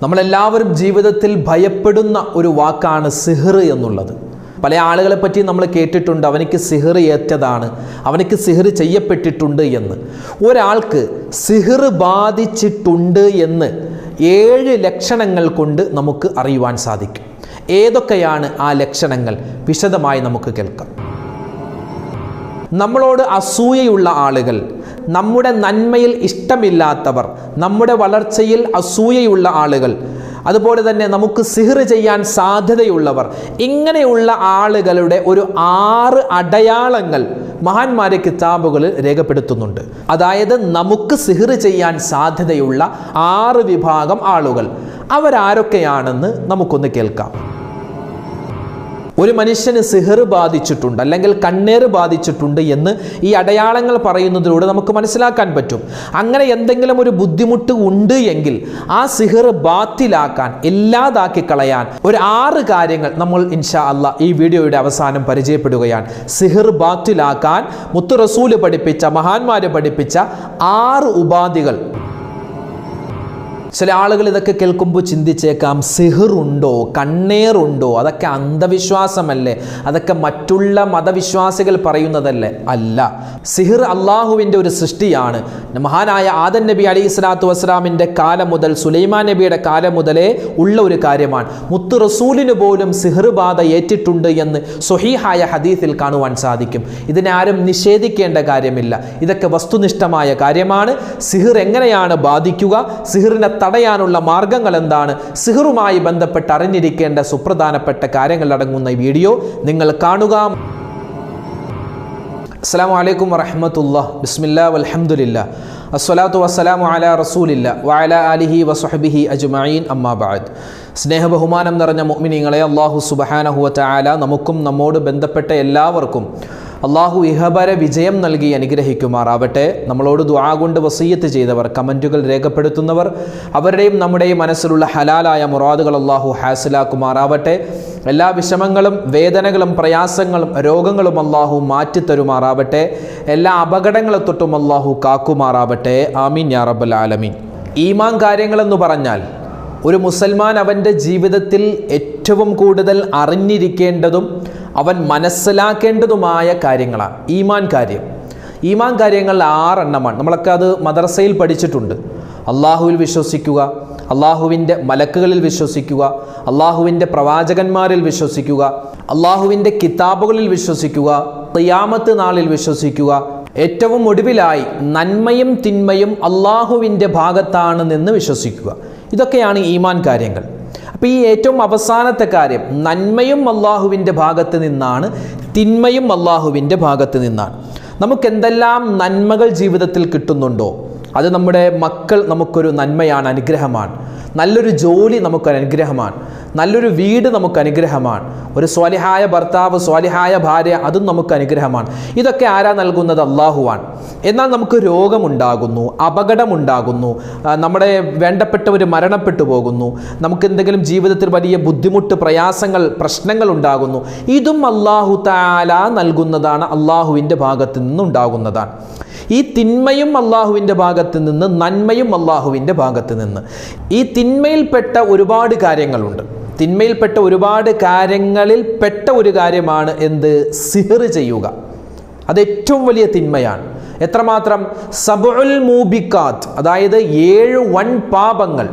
നമ്മളെല്ലാവരും ജീവിതത്തിൽ ഭയപ്പെടുന്ന ഒരു വാക്കാണ് സിഹർ എന്നുള്ളത്. പല ആളുകളെ പറ്റി നമ്മൾ കേട്ടിട്ടുണ്ട്, അവനിക്ക് സിഹർ ഏറ്റതാണ്, അവനിക്ക് സിഹർ ചെയ്യപ്പെട്ടിട്ടുണ്ട് എന്ന്. ഒരാൾക്ക് സിഹർ ബാധിച്ചിട്ടുണ്ട് എന്ന് 7 ലക്ഷണങ്ങൾ കൊണ്ട് നമുക്ക് അറിയുവാൻ സാധിക്കും. ഏതൊക്കെയാണ് ആ ലക്ഷണങ്ങൾ? വിശദമായി നമുക്ക് കേൾക്കാം. നമ്മളോട് അസൂയയുള്ള ആളുകൾ, നമ്മുടെ നന്മയിൽ ഇഷ്ടമില്ലാത്തവർ, നമ്മുടെ വളർച്ചയിൽ അസൂയയുള്ള ആളുകൾ, അതുപോലെ തന്നെ നമുക്ക് സിഹർ ചെയ്യാൻ സാധ്യതയുള്ളവർ, ഇങ്ങനെയുള്ള ആളുകളുടെ ഒരു 6 അടയാളങ്ങൾ മഹാന്മാരെ കിതാബുകളിൽ രേഖപ്പെടുത്തുന്നുണ്ട്. അതായത് നമുക്ക് സിഹർ ചെയ്യാൻ സാധ്യതയുള്ള 6 വിഭാഗം ആളുകൾ. അവരാരൊക്കെയാണെന്ന് നമുക്കൊന്ന് കേൾക്കാം. ഒരു മനുഷ്യന് സിഹർ ബാധിച്ചിട്ടുണ്ട് അല്ലെങ്കിൽ കണ്ണേറ് ബാധിച്ചിട്ടുണ്ട് എന്ന് ഈ അടയാളങ്ങൾ പറയുന്നതിലൂടെ നമുക്ക് മനസ്സിലാക്കാൻ പറ്റും. അങ്ങനെ എന്തെങ്കിലും ഒരു ബുദ്ധിമുട്ട് ഉണ്ട് എങ്കിൽ ആ സിഹർ ബാത്തിലാക്കാൻ, ഇല്ലാതാക്കി കളയാൻ ഒരു 6 കാര്യങ്ങൾ നമ്മൾ ഇൻഷാ അല്ലാഹ് ഈ വീഡിയോയുടെ അവസാനം പരിചയപ്പെടുകയാണ്. സിഹർ ബാത്തിലാക്കാൻ മുത്തു റസൂല് പഠിപ്പിച്ച, മഹാന്മാര് പഠിപ്പിച്ച 6 ഉപാധികൾ. ചില ആളുകൾ ഇതൊക്കെ കേൾക്കുമ്പോൾ ചിന്തിച്ചേക്കാം, സിഹറുണ്ടോ, കണ്ണേറുണ്ടോ, അതൊക്കെ അന്ധവിശ്വാസമല്ലേ, അതൊക്കെ മറ്റുള്ള മതവിശ്വാസികൾ പറയുന്നതല്ലേ? അല്ല, സിഹർ അള്ളാഹുവിൻ്റെ ഒരു സൃഷ്ടിയാണ്. മഹാനായ ആദം നബി അലൈഹി സ്വലാത്തു വസ്സലാമിൻ്റെ കാലം മുതൽ സുലൈമാൻ നബിയുടെ കാലം മുതലേ ഉള്ള ഒരു കാര്യമാണ്. മുത്തു റസൂലിന് പോലും സിഹർ ബാധ ഏറ്റിട്ടുണ്ട് എന്ന് സ്വഹീഹായ ഹദീസിൽ കാണുവാൻ സാധിക്കും. ഇതിനാരും നിഷേധിക്കേണ്ട കാര്യമില്ല, ഇതൊക്കെ വസ്തുനിഷ്ഠമായ കാര്യമാണ്. സിഹർ എങ്ങനെയാണ് ബാധിക്കുക, സിഹറിനെ തടയാനുള്ള മാർഗങ്ങൾ എന്താണ്, സിഹറുമായി ബന്ധപ്പെട്ട് അറിഞ്ഞിരിക്കേണ്ട സുപ്രധാനപ്പെട്ട കാര്യങ്ങൾ അടങ്ങുന്ന ഈ വീഡിയോ നിങ്ങൾ കാണുക. അസ്സലാമു അലൈക്കും വറഹ്മത്തുള്ളാഹി. ബിസ്മില്ലാഹി വൽഹംദുലില്ലാഹ് അസ്സലാത്തു വസ്സലാമു അലാ റസൂലില്ലാഹ് വഅലാ ആലിഹി വസ്വഹ്ബിഹി അജ്മഈൻ. അമ്മാ ബഅദ്. സ്നേഹ ബഹുമാനം നിറഞ്ഞ മുഅ്മിനീങ്ങളെ, അല്ലാഹു സുബ്ഹാനഹു വ തആല നമുക്കും നമ്മോട് ബന്ധപ്പെട്ട എല്ലാവർക്കും അള്ളാഹു ഇഹബര വിജയം നൽകി അനുഗ്രഹിക്കുമാറാവട്ടെ. നമ്മളോട് ദുആ കൊണ്ട് വസിയ്യത്ത് ചെയ്തവർ, കമൻറ്റുകൾ രേഖപ്പെടുത്തുന്നവർ, അവരുടെയും നമ്മുടെയും മനസ്സിലുള്ള ഹലാലായ മുറാദുകൾ അള്ളാഹു ഹാസിലാക്കുമാറാവട്ടെ. എല്ലാ വിഷമങ്ങളും, വേദനകളും, പ്രയാസങ്ങളും, രോഗങ്ങളും അള്ളാഹു മാറ്റിത്തരുമാറാവട്ടെ. എല്ലാ അപകടങ്ങളെ തൊട്ടും അള്ളാഹു കാക്കുമാറാവട്ടെ. ആമീൻ യാ റബ്ബൽ ആലമീൻ. ഈമാൻ കാര്യങ്ങളെന്ന് പറഞ്ഞാൽ ഒരു മുസൽമാൻ അവൻ്റെ ജീവിതത്തിൽ ഏറ്റവും കൂടുതൽ അറിഞ്ഞിരിക്കേണ്ടതും അവൻ മനസ്സിലാക്കേണ്ടതുമായ കാര്യങ്ങളാണ് ഈമാൻ കാര്യം. ഈമാൻ കാര്യങ്ങൾ 6 എണ്ണമാണ്. നമ്മളൊക്കെ അത് മദ്രസയിൽ പഠിച്ചിട്ടുണ്ട്. അള്ളാഹുവിൽ വിശ്വസിക്കുക, അള്ളാഹുവിൻ്റെ മലക്കുകളിൽ വിശ്വസിക്കുക, അള്ളാഹുവിൻ്റെ പ്രവാചകന്മാരിൽ വിശ്വസിക്കുക, അള്ളാഹുവിൻ്റെ കിതാബുകളിൽ വിശ്വസിക്കുക, ഖിയാമത്ത് നാളിൽ വിശ്വസിക്കുക, ഏറ്റവും ഒടുവിലായി നന്മയും തിന്മയും അള്ളാഹുവിൻ്റെ ഭാഗത്താണെന്ന് വിശ്വസിക്കുക. ഇതൊക്കെയാണ് ഈമാൻ കാര്യങ്ങൾ. അപ്പോൾ ഈ ഏറ്റവും അവസാനത്തെ കാര്യം, നന്മയും അള്ളാഹുവിൻ്റെ ഭാഗത്ത് നിന്നാണ്, തിന്മയും അള്ളാഹുവിൻ്റെ ഭാഗത്ത് നിന്നാണ്. നമുക്ക് എന്തെല്ലാം നന്മകൾ ജീവിതത്തിൽ കിട്ടുന്നുണ്ടോ, അത് നമ്മുടെ മക്കൾ നമുക്കൊരു നന്മയാണ്, അനുഗ്രഹമാണ്. നല്ലൊരു ജോലി നമുക്കൊരു അനുഗ്രഹമാണ്, നല്ലൊരു വീട് നമുക്ക് അനുഗ്രഹമാണ്, ഒരു സ്വാലിഹായ ഭർത്താവ്, സ്വാലിഹായ ഭാര്യ, അതും നമുക്ക് അനുഗ്രഹമാണ്. ഇതൊക്കെ ആരാ നൽകുന്നത്? അള്ളാഹുവാണ്. എന്നാൽ നമുക്ക് രോഗമുണ്ടാകുന്നു, അപകടമുണ്ടാകുന്നു, നമ്മുടെ വേണ്ടപ്പെട്ടവർ മരണപ്പെട്ടു പോകുന്നു, നമുക്ക് എന്തെങ്കിലും ജീവിതത്തിൽ വലിയ ബുദ്ധിമുട്ട്, പ്രയാസങ്ങൾ, പ്രശ്നങ്ങൾ ഉണ്ടാകുന്നു. ഇതും അല്ലാഹു തആല നൽകുന്നതാണ്, അള്ളാഹുവിൻ്റെ ഭാഗത്ത് നിന്നുണ്ടാകുന്നതാണ്. ഈ തിന്മയും അള്ളാഹുവിൻ്റെ ഭാഗത്ത് നിന്ന്, നന്മയും അള്ളാഹുവിൻ്റെ ഭാഗത്ത് നിന്ന്. ഈ തിന്മയിൽപ്പെട്ട ഒരുപാട് കാര്യങ്ങളുണ്ട്. തിന്മയിൽപ്പെട്ട ഒരുപാട് കാര്യങ്ങളിൽ പെട്ട ഒരു കാര്യമാണ് എന്ത്? സിഹർ ചെയ്യുക. അത് ഏറ്റവും വലിയ തിന്മയാണ്. എത്രമാത്രം? സബഉൽ മൂബിക്കാത്ത്, അതായത് 7 വൻ പാപങ്ങൾ.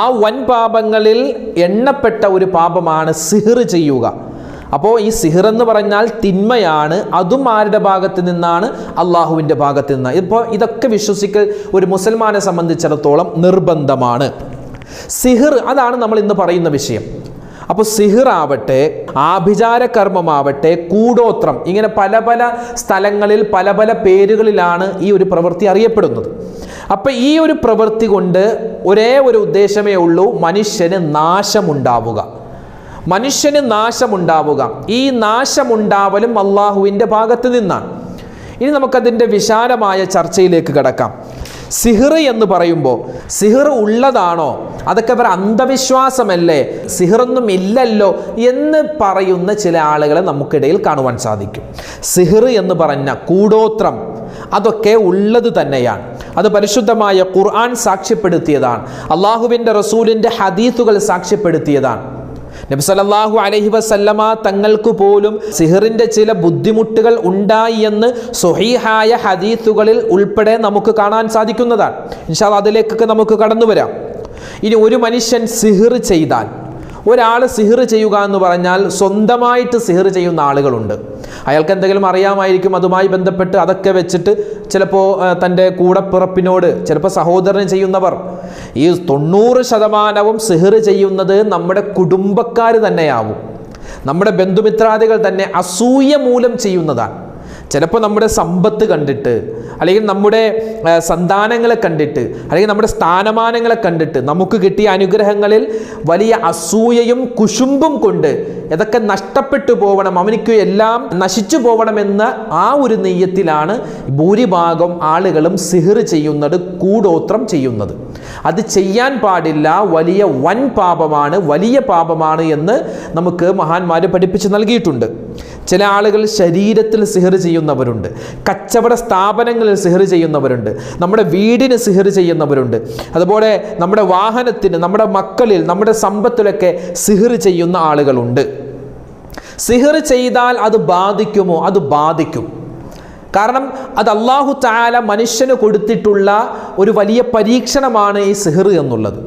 ആ വൻ പാപങ്ങളിൽ എണ്ണപ്പെട്ട ഒരു പാപമാണ് സിഹർ ചെയ്യുക. അപ്പോൾ ഈ സിഹർ എന്ന് പറഞ്ഞാൽ തിന്മയാണ്. അതും ആരുടെ ഭാഗത്ത് നിന്നാണ്? അള്ളാഹുവിൻ്റെ ഭാഗത്ത് നിന്ന്. ഇപ്പോൾ ഇതൊക്കെ വിശ്വസിക്കൽ ഒരു മുസൽമാനെ സംബന്ധിച്ചിടത്തോളം നിർബന്ധമാണ്. സിഹർ, അതാണ് നമ്മൾ ഇന്ന് പറയുന്ന വിഷയം. അപ്പോൾ സിഹർ ആവട്ടെ, ആഭിചാര കർമ്മമാവട്ടെ, കൂടോത്രം, ഇങ്ങനെ പല പല സ്ഥലങ്ങളിൽ പല പല പേരുകളിലാണ് ഈ ഒരു പ്രവൃത്തി അറിയപ്പെടുന്നത്. അപ്പം ഈ ഒരു പ്രവൃത്തി കൊണ്ട് ഒരേ ഒരു ഉദ്ദേശമേ ഉള്ളൂ, മനുഷ്യന് നാശമുണ്ടാവുക. മനുഷ്യന് നാശമുണ്ടാവുക. ഈ നാശമുണ്ടാവലും അള്ളാഹുവിൻ്റെ ഭാഗത്ത് നിന്നാണ്. ഇനി നമുക്കതിൻ്റെ വിശാലമായ ചർച്ചയിലേക്ക് കടക്കാം. സിഹർ എന്ന് പറയുമ്പോൾ സിഹർ ഉള്ളതാണോ, അതൊക്കെ അവർ അന്ധവിശ്വാസമല്ലേ, സിഹറൊന്നും ഇല്ലല്ലോ എന്ന് പറയുന്ന ചില ആളുകളെ നമുക്കിടയിൽ കാണുവാൻ സാധിക്കും. സിഹർ എന്ന് പറഞ്ഞ കൂടോത്രം അതൊക്കെ ഉള്ളത് തന്നെയാണ്. അത് പരിശുദ്ധമായ ഖുർആൻ സാക്ഷ്യപ്പെടുത്തിയതാണ്, അള്ളാഹുവിൻ്റെ റസൂലിൻ്റെ ഹദീസുകൾ സാക്ഷ്യപ്പെടുത്തിയതാണ്. നബി സല്ലല്ലാഹു അലൈഹി വസല്ലമ തങ്ങൾക്ക് പോലും സിഹറിൻ്റെ ചില ബുദ്ധിമുട്ടുകൾ ഉണ്ടായി എന്ന് സ്വഹീഹായ ഹദീസുകളിൽ ഉൾപ്പെടെ നമുക്ക് കാണാൻ സാധിക്കുന്നതാണ്. ഇൻഷാ അല്ലാഹ് അതിലേക്കൊക്കെ നമുക്ക് കടന്നു വരാം. ഇനി ഒരു മനുഷ്യൻ സിഹിർ ചെയ്താൽ, ഒരാൾ സിഹിർ ചെയ്യുക എന്ന് പറഞ്ഞാൽ സ്വന്തമായിട്ട് സിഹിർ ചെയ്യുന്ന ആളുകളുണ്ട്. അയാൾക്ക് എന്തെങ്കിലും അറിയാമായിരിക്കും, അതുമായി ബന്ധപ്പെട്ട് അതൊക്കെ വെച്ചിട്ട് ചിലപ്പോൾ തൻ്റെ കൂടപ്പിറപ്പിനോട്, ചിലപ്പോൾ സഹോദരന് ചെയ്യുന്നവർ, ഈ 90% സിഹിർ ചെയ്യുന്നത് നമ്മുടെ കുടുംബക്കാർ തന്നെയാവും, നമ്മുടെ ബന്ധുമിത്രാദികൾ തന്നെ അസൂയ മൂലം ചെയ്യുന്നതാണ്. ചിലപ്പോൾ നമ്മുടെ സമ്പത്ത് കണ്ടിട്ട്, അല്ലെങ്കിൽ നമ്മുടെ സന്താനങ്ങളെ കണ്ടിട്ട്, അല്ലെങ്കിൽ നമ്മുടെ സ്ഥാനമാനങ്ങളെ കണ്ടിട്ട്, നമുക്ക് കിട്ടിയ അനുഗ്രഹങ്ങളിൽ വലിയ അസൂയയും കുശുമ്പും കൊണ്ട് ഇതൊക്കെ നഷ്ടപ്പെട്ടു പോകണം, അവനിക്ക് എല്ലാം നശിച്ചു പോകണമെന്ന ആ ഒരു നെയ്യത്തിലാണ് ഭൂരിഭാഗം ആളുകളും സിഹിർ ചെയ്യുന്നത്, കൂടോത്രം ചെയ്യുന്നത്. അത് ചെയ്യാൻ പാടില്ല, വലിയ വൻ പാപമാണ്, വലിയ പാപമാണ് എന്ന് നമുക്ക് മഹാന്മാർ പഠിപ്പിച്ച് നൽകിയിട്ടുണ്ട്. ചില ആളുകൾ ശരീരത്തിൽ സിഹിർ ചെയ്യുന്നവരുണ്ട്, കച്ചവട സ്ഥാപനങ്ങളിൽ സിഹിർ ചെയ്യുന്നവരുണ്ട്, നമ്മുടെ വീടിന് സിഹിർ ചെയ്യുന്നവരുണ്ട്, അതുപോലെ നമ്മുടെ വാഹനത്തിന്, നമ്മുടെ മക്കളിൽ, നമ്മുടെ സമ്പത്തിലൊക്കെ സിഹിർ ചെയ്യുന്ന ആളുകളുണ്ട്. സിഹിർ ചെയ്താൽ അത് ബാധിക്കുമോ? അത് ബാധിക്കും. കാരണം അത് അല്ലാഹു തആല മനുഷ്യന് കൊടുത്തിട്ടുള്ള ഒരു വലിയ പരീക്ഷണമാണ് ഈ സിഹിർ എന്നുള്ളത്.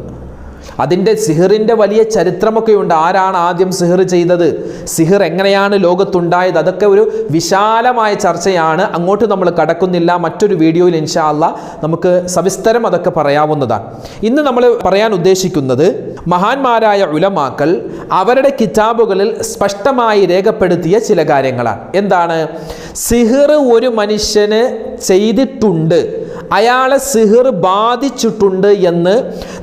അതിൻ്റെ സിഹിറിൻ്റെ വലിയ ചരിത്രമൊക്കെ ഉണ്ട്. ആരാണ് ആദ്യം സിഹിർ ചെയ്തത്, സിഹിർ എങ്ങനെയാണ് ലോകത്തുണ്ടായത്, അതൊക്കെ ഒരു വിശാലമായ ചർച്ചയാണ്. അങ്ങോട്ട് നമ്മൾ കടക്കുന്നില്ല. മറ്റൊരു വീഡിയോയിൽ ഇൻഷാ അല്ലാഹ് നമുക്ക് സവിസ്തരം അതൊക്കെ പറയാവുന്നതാണ്. ഇന്ന് നമ്മൾ പറയാൻ ഉദ്ദേശിക്കുന്നത് മഹാന്മാരായ ഉലമാക്കൾ അവരുടെ കിതാബുകളിൽ സ്പഷ്ടമായി രേഖപ്പെടുത്തിയ ചില കാര്യങ്ങളാണ്. എന്താണ്? സിഹിർ ഒരു മനുഷ്യന് ചെയ്തിട്ടുണ്ട്, അയാളെ സിഹിർ ബാധിച്ചിട്ടുണ്ട് എന്ന്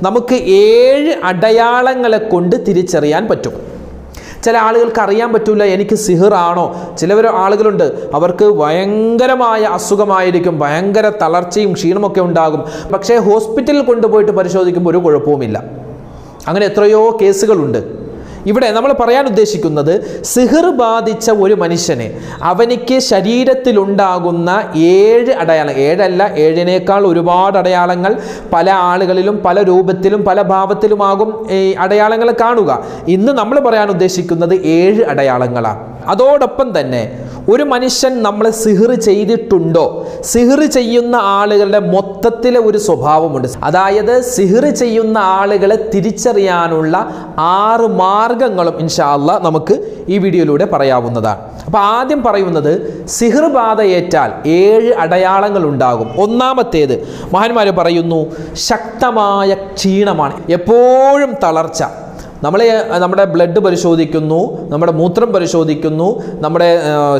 നമുക്ക് 7 അടയാളങ്ങളെ കൊണ്ട് തിരിച്ചറിയാൻ പറ്റും. ചില ആളുകൾക്ക് അറിയാൻ പറ്റില്ല എനിക്ക് സിഹിർ ആണോ. ചിലവർ ആളുകളുണ്ട്, അവർക്ക് ഭയങ്കരമായ അസുഖമായിരിക്കും, ഭയങ്കര തളർച്ചയും ക്ഷീണമൊക്കെ ഉണ്ടാകും, പക്ഷേ ഹോസ്പിറ്റലിൽ കൊണ്ടുപോയിട്ട് പരിശോധിക്കുമ്പോൾ ഒരു കുഴപ്പവുമില്ല. അങ്ങനെ എത്രയോ കേസുകളുണ്ട്. ഇവിടെ നമ്മൾ പറയാൻ ഉദ്ദേശിക്കുന്നത്, സിഹിർ ബാധിച്ച ഒരു മനുഷ്യന് അവനിക്ക് ശരീരത്തിലുണ്ടാകുന്ന 7 അടയാളങ്ങൾ, 7 അല്ല 7നേക്കാൾ ഒരുപാട് അടയാളങ്ങൾ പല ആളുകളിലും പല രൂപത്തിലും പല ഭാവത്തിലുമാകും ഈ അടയാളങ്ങൾ കാണുക. ഇന്ന് നമ്മൾ പറയാൻ ഉദ്ദേശിക്കുന്നത് 7 അടയാളങ്ങളാണ്. അതോടൊപ്പം തന്നെ ഒരു മനുഷ്യൻ നമ്മളെ സിഹിർ ചെയ്തിട്ടുണ്ടോ, സിഹിർ ചെയ്യുന്ന ആളുകളുടെ മൊത്തത്തിലെ ഒരു സ്വഭാവമുണ്ട്. അതായത് സിഹിർ ചെയ്യുന്ന ആളുകളെ തിരിച്ചറിയാനുള്ള 6 മാർഗങ്ങളും ഇൻഷാ അല്ലാഹ് നമുക്ക് ഈ വീഡിയോയിലൂടെ പറയാവുന്നതാണ്. അപ്പോൾ ആദ്യം പറയുന്നത്, സിഹിർ ബാധയേറ്റാൽ 7 അടയാളങ്ങൾ ഉണ്ടാകും. ഒന്നാമത്തേത് മഹാന്മാർ പറയുന്നു, ശക്തമായ ക്ഷീണമാണ്, എപ്പോഴും തളർച്ച. നമ്മുടെ ബ്ലഡ് പരിശോധിക്കുന്നു, നമ്മുടെ മൂത്രം പരിശോധിക്കുന്നു, നമ്മുടെ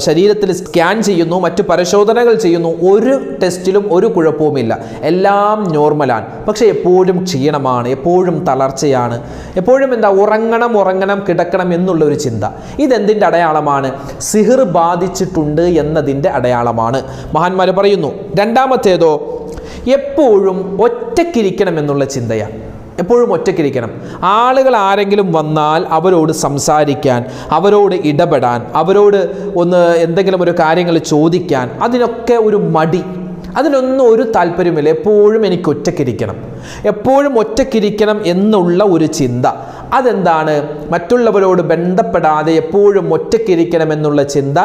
ശരീരത്തിൽ സ്കാൻ ചെയ്യുന്നു, മറ്റു പരിശോധനകൾ ചെയ്യുന്നു, ഒരു ടെസ്റ്റിലും ഒരു കുഴപ്പവുമില്ല, എല്ലാം നോർമലാണ്. പക്ഷേ എപ്പോഴും ക്ഷീണമാണ്, എപ്പോഴും തളർച്ചയാണ്, എപ്പോഴും ഉറങ്ങണം കിടക്കണം എന്നുള്ള ഒരു ചിന്ത. ഇതെന്തിൻ്റെ അടയാളമാണ്? സിഹിർ ബാധിച്ചിട്ടുണ്ട് എന്നതിൻ്റെ അടയാളമാണ് മഹാന്മാർ പറയുന്നു. രണ്ടാമത്തേതോ, എപ്പോഴും ഒറ്റയ്ക്കിരിക്കണം എന്നുള്ള ചിന്തയാണ്. എപ്പോഴും ഒറ്റയ്ക്കിരിക്കണം. ആളുകൾ ആരെങ്കിലും വന്നാൽ അവരോട് സംസാരിക്കാൻ, അവരോട് ഇടപെടാൻ, അവരോട് എന്തെങ്കിലും ഒരു കാര്യങ്ങൾ ചോദിക്കാൻ, അതിനൊക്കെ ഒരു മടി, അതിനൊന്നും ഒരു താല്പര്യമില്ല. എപ്പോഴും എനിക്ക് ഒറ്റയ്ക്കിരിക്കണം, എപ്പോഴും ഒറ്റയ്ക്കിരിക്കണം എന്നുള്ള ഒരു ചിന്ത. അതെന്താണ്? മറ്റുള്ളവരോട് ബന്ധപ്പെടാതെ എപ്പോഴും ഒറ്റയ്ക്കിരിക്കണം എന്നുള്ള ചിന്ത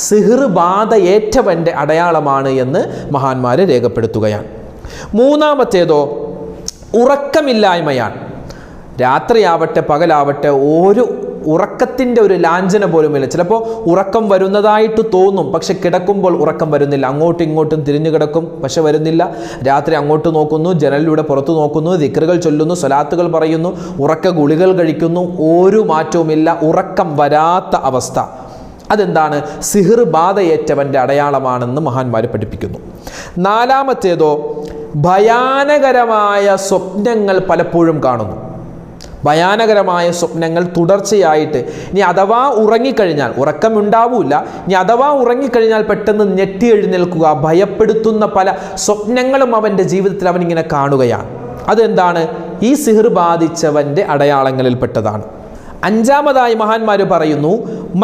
സിഹിർ ബാധ ഏറ്റവൻ്റെ അടയാളമാണ് എന്ന് മഹാന്മാർ രേഖപ്പെടുത്തുകയാണ്. മൂന്നാമത്തേതോ, ഉറക്കമില്ലായ്മയാണ്. രാത്രിയാവട്ടെ പകലാവട്ടെ ഒരു ഉറക്കത്തിൻ്റെ ഒരു ലാഞ്ചന പോലുമില്ല. ചിലപ്പോൾ ഉറക്കം വരുന്നതായിട്ട് തോന്നും, പക്ഷെ കിടക്കുമ്പോൾ ഉറക്കം വരുന്നില്ല. അങ്ങോട്ടും ഇങ്ങോട്ടും തിരിഞ്ഞു കിടക്കും, പക്ഷെ വരുന്നില്ല. രാത്രി അങ്ങോട്ട് നോക്കുന്നു, ജനലിലൂടെ പുറത്തു നോക്കുന്നു, ദിക്റുകൾ ചൊല്ലുന്നു, സ്വലാത്തുകൾ പറയുന്നു, ഉറക്ക ഗുളികൾ കഴിക്കുന്നു, ഒരു മാറ്റവുമില്ല, ഉറക്കം വരാത്ത അവസ്ഥ. അതെന്താണ്? സിഹിർ ബാധയേറ്റവൻ്റെ അടയാളമാണെന്ന് മഹാന്മാർ പഠിപ്പിക്കുന്നു. നാലാമത്തേതോ, ഭയാനകരമായ സ്വപ്നങ്ങൾ പലപ്പോഴും കാണുന്നു. ഭയാനകരമായ സ്വപ്നങ്ങൾ തുടർച്ചയായിട്ട്. ഇനി അഥവാ ഉറങ്ങിക്കഴിഞ്ഞാൽ, ഉറക്കം ഉണ്ടാവില്ല, ഇനി അഥവാ ഉറങ്ങിക്കഴിഞ്ഞാൽ പെട്ടെന്ന് ഞെട്ടി എഴുന്നേൽക്കുക, ഭയപ്പെടുത്തുന്ന പല സ്വപ്നങ്ങളും അവൻ്റെ ജീവിതത്തിൽ അവനിങ്ങനെ കാണുകയാണ്. അതെന്താണ്? ഈ സിഹിർ ബാധിച്ചവൻ്റെ അടയാളങ്ങളിൽപ്പെട്ടതാണ്. അഞ്ചാമതായി മഹാന്മാർ പറയുന്നു,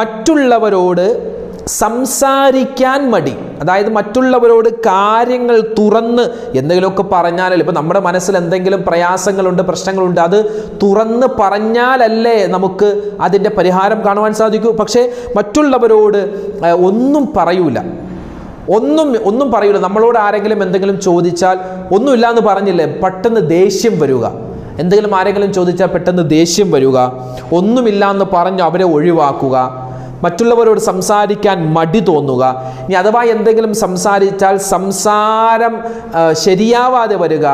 മറ്റുള്ളവരോട് സംസാരിക്കാൻ മടി, അതായത് മറ്റുള്ളവരോട് കാര്യങ്ങൾ തുറന്ന് എന്തെങ്കിലുമൊക്കെ പറഞ്ഞാലല്ലേ, ഇപ്പം നമ്മുടെ മനസ്സിൽ എന്തെങ്കിലും പ്രയാസങ്ങളുണ്ട്, പ്രശ്നങ്ങളുണ്ട്, അത് തുറന്ന് പറഞ്ഞാലല്ലേ നമുക്ക് അതിൻ്റെ പരിഹാരം കാണുവാൻ സാധിക്കൂ. പക്ഷേ മറ്റുള്ളവരോട് ഒന്നും പറയൂല, ഒന്നും പറയൂല. നമ്മളോട് ആരെങ്കിലും എന്തെങ്കിലും ചോദിച്ചാൽ ഒന്നുമില്ല എന്ന് പറഞ്ഞില്ലേ, പെട്ടെന്ന് ദേഷ്യം വരിക. എന്തെങ്കിലും ആരെങ്കിലും ചോദിച്ചാൽ പെട്ടെന്ന് ദേഷ്യം വരിക, ഒന്നുമില്ല എന്ന് പറഞ്ഞ് അവരെ ഒഴിവാക്കുക, മറ്റുള്ളവരോട് സംസാരിക്കാൻ മടി തോന്നുക. ഇനി അഥവാ എന്തെങ്കിലും സംസാരിച്ചാൽ സംസാരം ശരിയാവാതെ വരിക,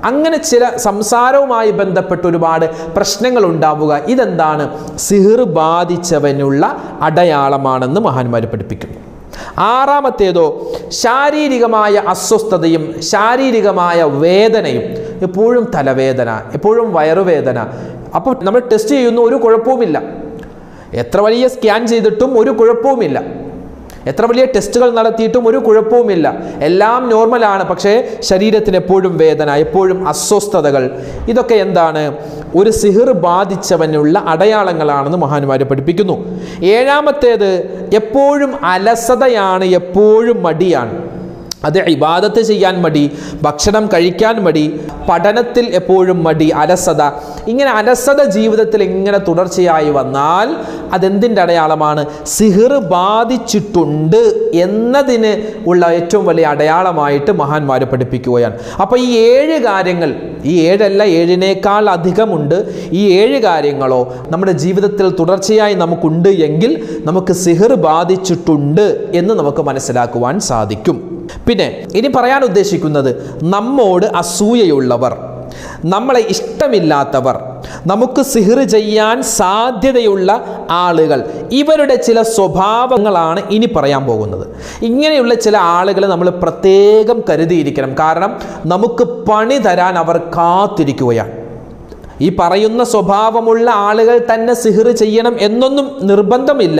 അങ്ങനെ ചില സംസാരവുമായി ബന്ധപ്പെട്ട് ഒരുപാട് പ്രശ്നങ്ങൾ ഉണ്ടാവുക. ഇതെന്താണ്? സിഹിർ ബാധിച്ചവനുള്ള അടയാളമാണെന്ന് മഹാന്മാർ പഠിപ്പിക്കുന്നു. ആറാമത്തേതോ ശാരീരികമായ അസ്വസ്ഥതയും ശാരീരികമായ വേദനയും. എപ്പോഴും തലവേദന, എപ്പോഴും വയറുവേദന. അപ്പോൾ നമ്മൾ ടെസ്റ്റ് ചെയ്യുന്നു, ഒരു കുഴപ്പവുമില്ല. എത്ര വലിയ സ്കാൻ ചെയ്തിട്ടും ഒരു കുഴപ്പവുമില്ല, എത്ര വലിയ ടെസ്റ്റുകൾ നടത്തിയിട്ടും ഒരു കുഴപ്പവുമില്ല, എല്ലാം നോർമലാണ്. പക്ഷേ ശരീരത്തിന് എപ്പോഴും വേദന, എപ്പോഴും അസ്വസ്ഥതകൾ. ഇതൊക്കെ എന്താണ്? ഒരു സിഹിർ ബാധിച്ചവനുള്ള അടയാളങ്ങളാണെന്ന് മഹാന്മാർ പഠിപ്പിക്കുന്നു. ഏഴാമത്തേത് എപ്പോഴും അലസതയാണ്, എപ്പോഴും മടിയാണ്. അത് ഇബാദത്ത് ചെയ്യാൻ മടി, ഭക്ഷണം കഴിക്കാൻ മടി, പഠനത്തിൽ എപ്പോഴും മടി, അലസത. ഇങ്ങനെ അലസത ജീവിതത്തിൽ ഇങ്ങനെ തുടർച്ചയായി വന്നാൽ അതെന്തിൻ്റെ അടയാളമാണ്? സിഹിർ ബാധിച്ചിട്ടുണ്ട് എന്നതിന് ഉള്ള ഏറ്റവും വലിയ അടയാളമായിട്ട് മഹാന്മാർ പഠിപ്പിക്കുകയാണ്. അപ്പോൾ ഈ 7 കാര്യങ്ങൾ, ഈ 7 അല്ല 7നേക്കാൾ അധികമുണ്ട്, ഈ 7 കാര്യങ്ങളോ നമ്മുടെ ജീവിതത്തിൽ തുടർച്ചയായി നമുക്കുണ്ട് എങ്കിൽ നമുക്ക് സിഹിർ ബാധിച്ചിട്ടുണ്ട് എന്ന് നമുക്ക് മനസ്സിലാക്കുവാൻ സാധിക്കും. പിന്നെ ഇനി പറയാൻ ഉദ്ദേശിക്കുന്നത്, നമ്മോട് അസൂയയുള്ളവർ, നമ്മളെ ഇഷ്ടമില്ലാത്തവർ, നമുക്ക് സിഹിർ ചെയ്യാൻ സാധ്യതയുള്ള ആളുകൾ, ഇവരുടെ ചില സ്വഭാവങ്ങളാണ് ഇനി പറയാൻ പോകുന്നത്. ഇങ്ങനെയുള്ള ചില ആളുകളെ നമ്മൾ പ്രത്യേകം കരുതിയിരിക്കണം. കാരണം നമുക്ക് പണി തരാൻ അവർ കാത്തിരിക്കുകയാണ്. ഈ പറയുന്ന സ്വഭാവമുള്ള ആളുകൾ തന്നെ സിഹിർ ചെയ്യണം എന്നൊന്നും നിർബന്ധമില്ല,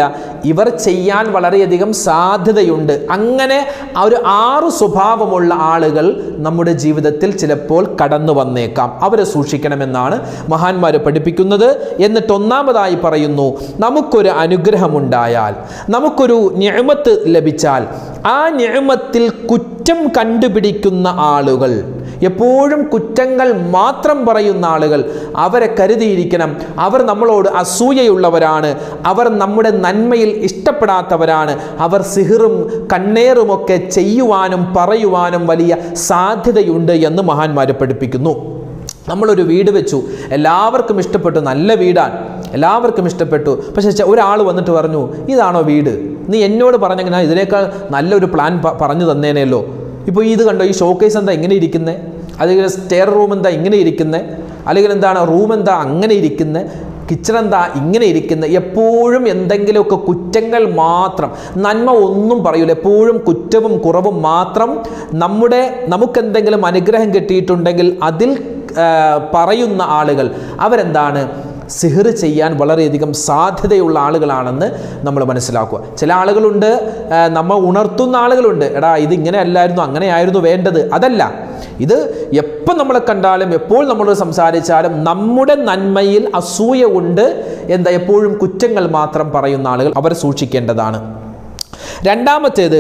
ഇവർ ചെയ്യാൻ വളരെയധികം സാധ്യതയുണ്ട്. അങ്ങനെ ഒരു 6 സ്വഭാവമുള്ള ആളുകൾ നമ്മുടെ ജീവിതത്തിൽ ചിലപ്പോൾ കടന്നു വന്നേക്കാം. അവരെ സൂക്ഷിക്കണമെന്നാണ് മഹാന്മാർ പഠിപ്പിക്കുന്നത്. എന്നിട്ട് ഒന്നാമതായി പറയുന്നു, നമുക്കൊരു അനുഗ്രഹമുണ്ടായാൽ, നമുക്കൊരു നിഅമത്ത് ലഭിച്ചാൽ, ആ നിഅമത്തിൽ കുറ്റം കണ്ടുപിടിക്കുന്ന ആളുകൾ, എപ്പോഴും കുറ്റങ്ങൾ മാത്രം പറയുന്ന ആളുകൾ, അവരെ കരുതിയിരിക്കണം. അവർ നമ്മളോട് അസൂയയുള്ളവരാണ്, അവർ നമ്മുടെ നന്മയിൽ ഇഷ്ടപ്പെടാത്തവരാണ്, അവർ സിഹിറും കണ്ണേറുമൊക്കെ ചെയ്യുവാനും പറയുവാനും വലിയ സാധ്യതയുണ്ട് എന്ന് മഹാന്മാർ പഠിപ്പിക്കുന്നു. നമ്മളൊരു വീട് വെച്ചു, എല്ലാവർക്കും ഇഷ്ടപ്പെട്ടു, നല്ല വീടാണ്, എല്ലാവർക്കും ഇഷ്ടപ്പെട്ടു. പക്ഷേ ഒരാൾ വന്നിട്ട് പറഞ്ഞു, ഇതാണോ വീട്? നീ എന്നോട് പറഞ്ഞെങ്കിൽ ഞാൻ ഇതിനേക്കാൾ നല്ലൊരു പ്ലാൻ പറഞ്ഞു തന്നേനല്ലോ. ഇപ്പോൾ ഇത് കണ്ടോ, ഈ ഷോക്കേസ് എന്താ ഇങ്ങനെ ഇരിക്കുന്നത്, അല്ലെങ്കിൽ സ്റ്റെയർ റൂം എന്താ ഇങ്ങനെ ഇരിക്കുന്നത്, അല്ലെങ്കിൽ എന്താണ് റൂം എന്താ അങ്ങനെ ഇരിക്കുന്നത്, കിച്ചൺ എന്താ ഇങ്ങനെ ഇരിക്കുന്നത്. എപ്പോഴും എന്തെങ്കിലുമൊക്കെ കുറ്റങ്ങൾ മാത്രം, നന്മ ഒന്നും പറയൂല, എപ്പോഴും കുറ്റവും കുറവും മാത്രം. നമുക്കെന്തെങ്കിലും അനുഗ്രഹം കിട്ടിയിട്ടുണ്ടെങ്കിൽ അതിൽ പറയുന്ന ആളുകൾ അവരെന്താണ്? സിഹിർ ചെയ്യാൻ വളരെയധികം സാധ്യതയുള്ള ആളുകളാണെന്ന് നമ്മൾ മനസ്സിലാക്കുക. ചില ആളുകളുണ്ട്, നമ്മൾ ഉണർത്തുന്ന ആളുകളുണ്ട്, എടാ ഇതിങ്ങനെ അല്ലായിരുന്നു, അങ്ങനെയായിരുന്നു വേണ്ടത്. അതല്ല, ഇത് എപ്പോൾ നമ്മളെ കണ്ടാലും എപ്പോൾ നമ്മളോട് സംസാരിച്ചാലും നമ്മുടെ നന്മയിൽ അസൂയ കൊണ്ട് എപ്പോഴും കുറ്റങ്ങൾ മാത്രം പറയുന്ന ആളുകൾ, അവരെ സൂക്ഷിക്കേണ്ടതാണ്. രണ്ടാമത്തേത്,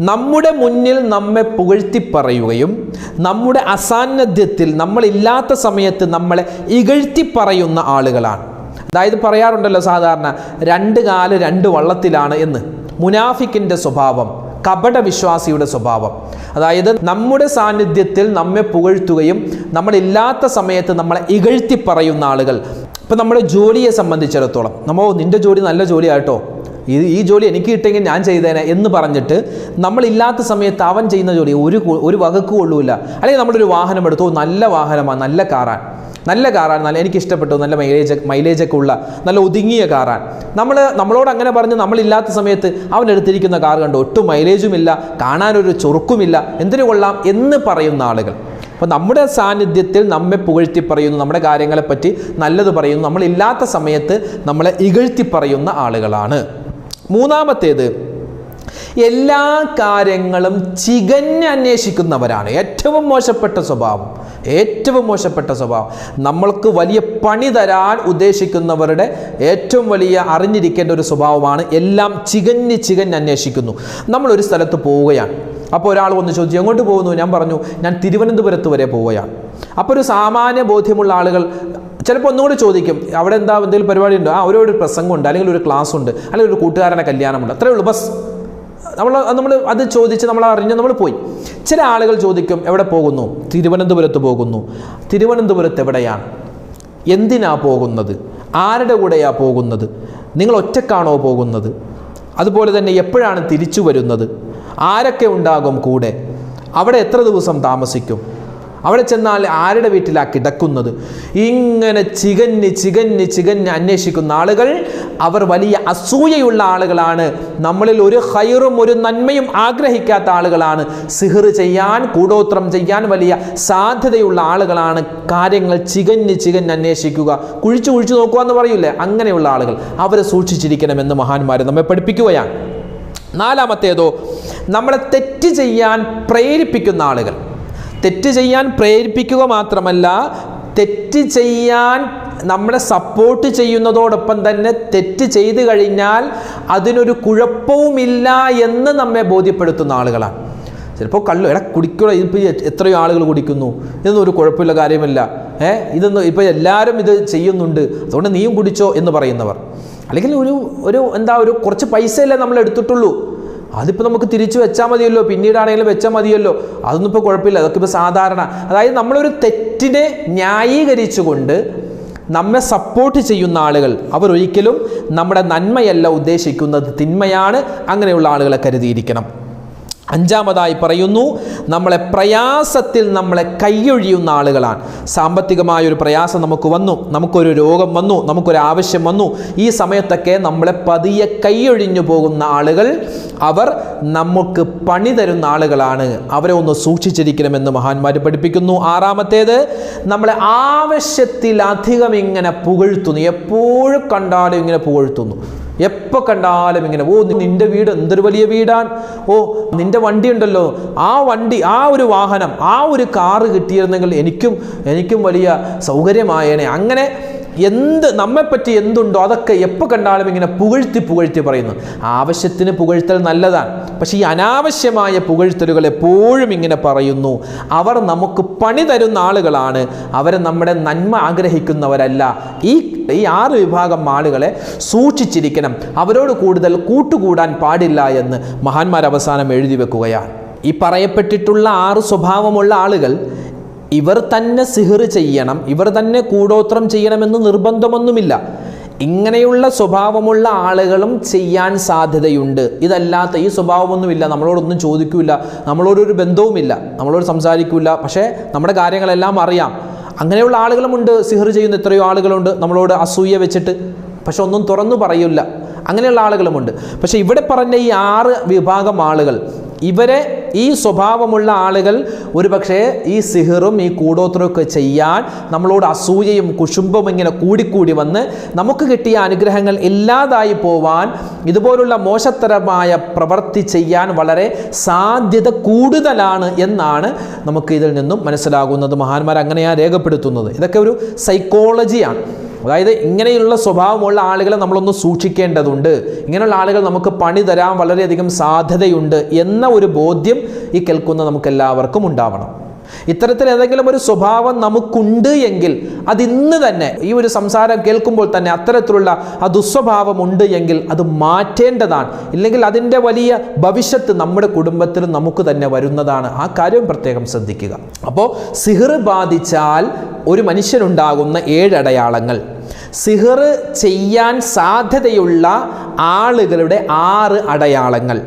നമ്മുടെ മുന്നിൽ നമ്മെ പുകഴ്ത്തി പറയുകയും നമ്മുടെ അസാന്നിധ്യത്തിൽ, നമ്മളില്ലാത്ത സമയത്ത് നമ്മളെ ഇകഴ്ത്തി പറയുന്ന ആളുകളാണ്. അതായത് പറയാറുണ്ടല്ലോ സാധാരണ, 2 കാല് 2 വള്ളത്തിലാണ് എന്ന്. മുനാഫിക്കിൻ്റെ സ്വഭാവം, കപട വിശ്വാസിയുടെ സ്വഭാവം. അതായത് നമ്മുടെ സാന്നിധ്യത്തിൽ നമ്മെ പുകഴ്ത്തുകയും നമ്മളില്ലാത്ത സമയത്ത് നമ്മളെ ഇകഴ്ത്തി പറയുന്ന ആളുകൾ. ഇപ്പം നമ്മുടെ ജോലിയെ സംബന്ധിച്ചിടത്തോളം, നിൻ്റെ ജോലി നല്ല ജോലിയാട്ടോ, ഈ ജോലി എനിക്ക് കിട്ടിയെങ്കിൽ ഞാൻ ചെയ്തേനെ എന്ന് പറഞ്ഞിട്ട് നമ്മളില്ലാത്ത സമയത്ത് അവൻ ചെയ്യുന്ന ജോലി ഒരു വകക്ക് കൊള്ളൂല. അല്ലെങ്കിൽ നമ്മളൊരു വാഹനം എടുത്തു, നല്ല വാഹനമാണ്, നല്ല കാറാണ്, നല്ല എനിക്ക് ഇഷ്ടപ്പെട്ടു, നല്ല മൈലേജൊക്കെ ഉള്ള നല്ല ഒതുങ്ങിയ കാറാണ്. നമ്മളോട് അങ്ങനെ പറഞ്ഞ് നമ്മളില്ലാത്ത സമയത്ത് അവൻ എടുത്തിരിക്കുന്ന കാർ കണ്ടു, ഒട്ടും മൈലേജുമില്ല, കാണാനൊരു ചൊറുക്കുമില്ല, എന്തിനു കൊള്ളാം എന്ന് പറയുന്ന ആളുകൾ. അപ്പോൾ നമ്മുടെ സാന്നിധ്യത്തിൽ നമ്മെ പുകഴ്ത്തി പറയുന്നു, നമ്മുടെ കാര്യങ്ങളെപ്പറ്റി നല്ലത് പറയുന്നു, നമ്മളില്ലാത്ത സമയത്ത് നമ്മളെ ഇകഴ്ത്തി പറയുന്ന ആളുകളാണ്. മൂന്നാമത്തേത്, എല്ലാ കാര്യങ്ങളും ചികഞ്ഞ് അന്വേഷിക്കുന്നവരാണ്. ഏറ്റവും മോശപ്പെട്ട സ്വഭാവം, ഏറ്റവും മോശപ്പെട്ട സ്വഭാവം. നമ്മൾക്ക് വലിയ പണി തരാൻ ഉദ്ദേശിക്കുന്നവരുടെ ഏറ്റവും വലിയ അറിഞ്ഞിരിക്കേണ്ട ഒരു സ്വഭാവമാണ് എല്ലാം ചികഞ്ഞ് അന്വേഷിക്കുന്നു. നമ്മളൊരു സ്ഥലത്ത് പോവുകയാണ്. അപ്പോൾ ഒരാൾ വന്ന് ചോദിച്ചു, എങ്ങോട്ട് പോകുന്നു? ഞാൻ പറഞ്ഞു, ഞാൻ തിരുവനന്തപുരത്ത് വരെ പോവുകയാണ്. അപ്പോൾ ഒരു സാമാന്യ ബോധ്യമുള്ള ആളുകൾ ചിലപ്പോൾ ഒന്നുകൂടി ചോദിക്കും, അവിടെ എന്താ എന്തെങ്കിലും പരിപാടി ഉണ്ടോ? ഒരു പ്രസംഗമുണ്ട്, അല്ലെങ്കിൽ ഒരു ക്ലാസ് ഉണ്ട്, അല്ലെങ്കിൽ ഒരു കൂട്ടുകാരൻ്റെ കല്യാണമുണ്ട്, അത്രയേ ഉള്ളൂ, ബസ്. നമ്മൾ അത് ചോദിച്ച് നമ്മൾ അറിഞ്ഞ് നമ്മൾ പോയി. ചില ആളുകൾ ചോദിക്കും, എവിടെ പോകുന്നു? തിരുവനന്തപുരത്ത് പോകുന്നു. തിരുവനന്തപുരത്ത് എവിടെയാണ്? എന്തിനാ പോകുന്നത്? ആരുടെ കൂടെയാണ് പോകുന്നത്? നിങ്ങൾ ഒറ്റക്കാണോ പോകുന്നത്? അതുപോലെ തന്നെ എപ്പോഴാണ് തിരിച്ചു വരുന്നത്? ആരൊക്കെ ഉണ്ടാകും കൂടെ? അവിടെ എത്ര ദിവസം താമസിക്കും? അവിടെ ചെന്നാൽ ആരുടെ വീട്ടിലാണ് കിടക്കുന്നത്? ഇങ്ങനെ ചികഞ്ഞ് അന്വേഷിക്കുന്ന ആളുകൾ അവർ വലിയ അസൂയയുള്ള ആളുകളാണ്. നമ്മളിൽ ഒരു ഖൈറും ഒരു നന്മയും ആഗ്രഹിക്കാത്ത ആളുകളാണ്. സിഹ്ർ ചെയ്യാൻ, കൂടോത്രം ചെയ്യാൻ വലിയ സാധ്യതയുള്ള ആളുകളാണ്. കാര്യങ്ങൾ ചികഞ്ഞ് അന്വേഷിക്കുക, കുഴിച്ചു നോക്കുക എന്ന് പറയൂലേ, അങ്ങനെയുള്ള ആളുകൾ. അവരെ സൂക്ഷിച്ചിരിക്കണമെന്ന് മഹാന്മാർ നമ്മെ പഠിപ്പിക്കുകയാണ്. നാലാമത്തേതോ, നമ്മളെ തെറ്റ് ചെയ്യാൻ പ്രേരിപ്പിക്കുന്ന ആളുകൾ. തെറ്റ് ചെയ്യാൻ പ്രേരിപ്പിക്കുക മാത്രമല്ല, തെറ്റ് ചെയ്യാൻ നമ്മളെ സപ്പോർട്ട് ചെയ്യുന്നതോടൊപ്പം തന്നെ തെറ്റ് ചെയ്തു കഴിഞ്ഞാൽ അതിനൊരു കുഴപ്പവുമില്ല എന്ന് നമ്മെ ബോധ്യപ്പെടുത്തുന്ന ആളുകളാണ്. ചിലപ്പോൾ കുടിക്കുക, ഇതിപ്പോൾ എത്രയോ ആളുകൾ കുടിക്കുന്നു, ഇതൊന്നും ഒരു കുഴപ്പമില്ല, കാര്യമില്ല, ഇതൊന്നും ഇപ്പോൾ എല്ലാവരും ഇത് ചെയ്യുന്നുണ്ട്, അതുകൊണ്ട് നീയും കുടിച്ചോ എന്ന് പറയുന്നവർ. അല്ലെങ്കിൽ ഒരു കുറച്ച് പൈസയല്ലേ നമ്മൾ എടുത്തിട്ടുള്ളൂ, അതിപ്പോൾ നമുക്ക് തിരിച്ചു വെച്ചാൽ മതിയല്ലോ, പിന്നീടാണെങ്കിലും വെച്ചാൽ മതിയല്ലോ, അതൊന്നും ഇപ്പോൾ കുഴപ്പമില്ല, അതൊക്കെ ഇപ്പോൾ സാധാരണ. അതായത് നമ്മളൊരു തെറ്റിനെ ന്യായീകരിച്ചുകൊണ്ട് നമ്മെ സപ്പോർട്ട് ചെയ്യുന്ന ആളുകൾ, അവർ ഒരിക്കലും നമ്മുടെ നന്മയല്ല ഉദ്ദേശിക്കുന്നത്, തിന്മയാണ്. അങ്ങനെയുള്ള ആളുകളെ കരുതിയിരിക്കണം. അഞ്ചാമതായി പറയുന്നു, നമ്മളെ പ്രയാസത്തിൽ നമ്മളെ കൈയൊഴിയുന്ന ആളുകളാണ്. സാമ്പത്തികമായൊരു പ്രയാസം നമുക്ക് വന്നു, നമുക്കൊരു രോഗം വന്നു, നമുക്കൊരു ആവശ്യം വന്നു, ഈ സമയത്തൊക്കെ നമ്മളെ പതിയെ കൈയൊഴിഞ്ഞു പോകുന്ന ആളുകൾ, അവർ നമുക്ക് പണി തരുന്ന ആളുകളാണ്. അവരെ ഒന്ന് സൂക്ഷിച്ചിരിക്കണമെന്ന് മഹാന്മാർ പഠിപ്പിക്കുന്നു. ആറാമത്തേത്, നമ്മളെ ആവശ്യത്തിലധികം ഇങ്ങനെ പുകഴ്ത്തുന്നു. എപ്പോഴും കണ്ടാലും ഇങ്ങനെ പുകഴ്ത്തുന്നു, എപ്പോൾ കണ്ടാലും ഇങ്ങനെ, ഓ നിന്റെ വീട് എന്തൊരു വലിയ വീടാണ്, ഓ നിന്റെ വണ്ടി ഉണ്ടല്ലോ, ആ വണ്ടി, ആ ഒരു വാഹനം, ആ ഒരു കാറ് കിട്ടിയിരുന്നെങ്കിൽ എനിക്കും വലിയ സൗകര്യമായേനെ. അങ്ങനെ നമ്മെപ്പറ്റി എന്തുണ്ടോ അതൊക്കെ എപ്പോൾ കണ്ടാലും ഇങ്ങനെ പുകഴ്ത്തി പറയുന്നു. ആവശ്യത്തിന് പുകഴ്ത്തൽ നല്ലതാണ്, പക്ഷേ ഈ അനാവശ്യമായ പുകഴ്ത്തലുകൾ എപ്പോഴും ഇങ്ങനെ പറയുന്നു. അവർ നമുക്ക് പണി തരുന്ന ആളുകളാണ്, അവരെ നമ്മുടെ നന്മ ആഗ്രഹിക്കുന്നവരല്ല. ഈ 6 വിഭാഗം ആളുകളെ സൂക്ഷിച്ചിരിക്കണം. അവരോട് കൂടുതൽ കൂട്ടുകൂടാൻ പാടില്ല എന്ന് മഹാന്മാർ അവസാനം എഴുതി വെക്കുകയാണ്. ഈ പറയപ്പെട്ടിട്ടുള്ള 6 സ്വഭാവമുള്ള ആളുകൾ ഇവർ തന്നെ സിഹ്ർ ചെയ്യണം, ഇവർ തന്നെ കൂടോത്രം ചെയ്യണമെന്ന് നിർബന്ധമൊന്നുമില്ല. ഇങ്ങനെയുള്ള സ്വഭാവമുള്ള ആളുകളും ചെയ്യാൻ സാധ്യതയുണ്ട്. ഇതല്ലാത്ത ഈ സ്വഭാവമൊന്നുമില്ല, നമ്മളോടൊന്നും ചോദിക്കില്ല, നമ്മളോടൊരു ബന്ധവുമില്ല, നമ്മളോട് സംസാരിക്കില്ല, പക്ഷേ നമ്മുടെ കാര്യങ്ങളെല്ലാം അറിയാം. അങ്ങനെയുള്ള ആളുകളുമുണ്ട്. സിഹ്ർ ചെയ്യുന്ന എത്രയോ ആളുകളുണ്ട് നമ്മളോട് അസൂയ വെച്ചിട്ട്, പക്ഷെ ഒന്നും തുറന്നു പറയില്ല. അങ്ങനെയുള്ള ആളുകളുമുണ്ട്. പക്ഷെ ഇവിടെ പറഞ്ഞ ഈ 6 വിഭാഗം ആളുകൾ, ഇവരെ ഈ സ്വഭാവമുള്ള ആളുകൾ ഒരു പക്ഷേ ഈ സിഹറും ഈ കൂടോത്രമൊക്കെ ചെയ്യാൻ നമ്മളോട് അസൂയയും കുശുംബവും ഇങ്ങനെ കൂടിക്കൂടി വന്ന് നമുക്ക് കിട്ടിയ അനുഗ്രഹങ്ങൾ ഇല്ലാതായി പോവാൻ, ഇതുപോലുള്ള മോശത്തരമായ പ്രവൃത്തി ചെയ്യാൻ വളരെ സാധ്യത കൂടുതലാണ് എന്നാണ് നമുക്ക് ഇതിൽ നിന്നും മനസ്സിലാകുന്നത്. മഹാന്മാർ അങ്ങനെയാണ് രേഖപ്പെടുത്തുന്നത്. ഇതൊക്കെ ഒരു സൈക്കോളജിയാണ്. അതായത് ഇങ്ങനെയുള്ള സ്വഭാവമുള്ള ആളുകളെ നമ്മളൊന്ന് സൂക്ഷിക്കേണ്ടതുണ്ട്. ഇങ്ങനെയുള്ള ആളുകൾ നമുക്ക് പണി തരാൻ വളരെയധികം സാധ്യതയുണ്ട് എന്ന ഒരു ബോധ്യം ഈ കേൾക്കുന്ന നമുക്കെല്ലാവർക്കും ഉണ്ടാവണം. ഇത്തരത്തിൽ ഏതെങ്കിലും ഒരു സ്വഭാവം നമുക്കുണ്ട് എങ്കിൽ അത് ഇന്ന് തന്നെ, ഈ ഒരു സംസാരം കേൾക്കുമ്പോൾ തന്നെ അത്തരത്തിലുള്ള ആ ദുസ്വഭാവം ഉണ്ട് എങ്കിൽ അത് മാറ്റേണ്ടതാണ്. ഇല്ലെങ്കിൽ അതിൻ്റെ വലിയ ഭവിഷ്യത്ത് നമ്മുടെ കുടുംബത്തിൽ നമുക്ക് തന്നെ വരുന്നതാണ്. ആ കാര്യം പ്രത്യേകം ശ്രദ്ധിക്കുക. അപ്പോൾ സിഹ്ർ ബാധിച്ചാൽ ഒരു മനുഷ്യനുണ്ടാകുന്ന 7 അടയാളങ്ങൾ, സിഹ്ർ ചെയ്യാൻ സാധ്യതയുള്ള ആളുകളുടെ 6 അടയാളങ്ങൾ.